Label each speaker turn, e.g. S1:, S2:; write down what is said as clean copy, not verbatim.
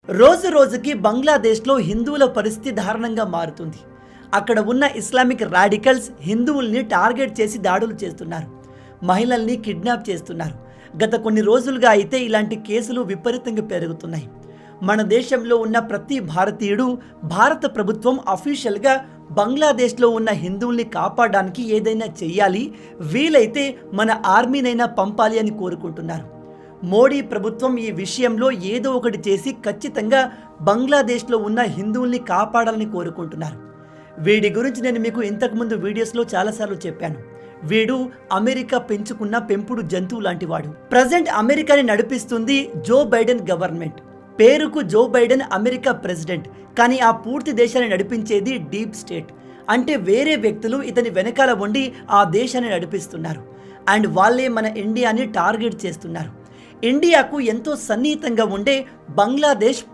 S1: రోజు రోజుకి బంగ్లాదేశ్లో హిందువుల పరిస్థితి దారుణంగా మారుతుంది. అక్కడ ఉన్న ఇస్లామిక్ రాడికల్స్ హిందువుల్ని టార్గెట్ చేసి దాడులు చేస్తున్నారు, మహిళల్ని కిడ్నాప్ చేస్తున్నారు. గత కొన్ని రోజులుగా అయితే ఇలాంటి కేసులు విపరీతంగా పెరుగుతున్నాయి. మన దేశంలో ఉన్న ప్రతి భారతీయుడు భారత ప్రభుత్వం అఫీషియల్గా బంగ్లాదేశ్లో ఉన్న హిందువుల్ని కాపాడడానికి ఏదైనా చెయ్యాలి, వీలైతే మన ఆర్మీనైనా పంపాలి అని కోరుకుంటున్నారు. మోడీ ప్రభుత్వం ఈ విషయంలో ఏదో ఒకటి చేసి ఖచ్చితంగా బంగ్లాదేశ్లో ఉన్న హిందువుల్ని కాపాడాలని కోరుకుంటున్నారు. వీడి గురించి నేను మీకు ఇంతకుముందు వీడియోస్లో చాలాసార్లు చెప్పాను. వీడు అమెరికా పెంచుకున్న పెంపుడు జంతువు లాంటి వాడు. ప్రజెంట్ అమెరికాని నడిపిస్తుంది జో బైడెన్ గవర్నమెంట్. పేరుకు జో బైడెన్ అమెరికా ప్రెసిడెంట్, కానీ ఆ పూర్తి దేశాన్ని నడిపించేది డీప్ స్టేట్. అంటే వేరే వ్యక్తులు ఇతని వెనకాల ఉండి ఆ దేశాన్ని నడిపిస్తున్నారు. అండ్ వాళ్ళే మన ఇండియాని టార్గెట్ చేస్తున్నారు. ఇండియాకు ఎంతో సన్నిహితంగా ఉండే బంగ్లాదేశ్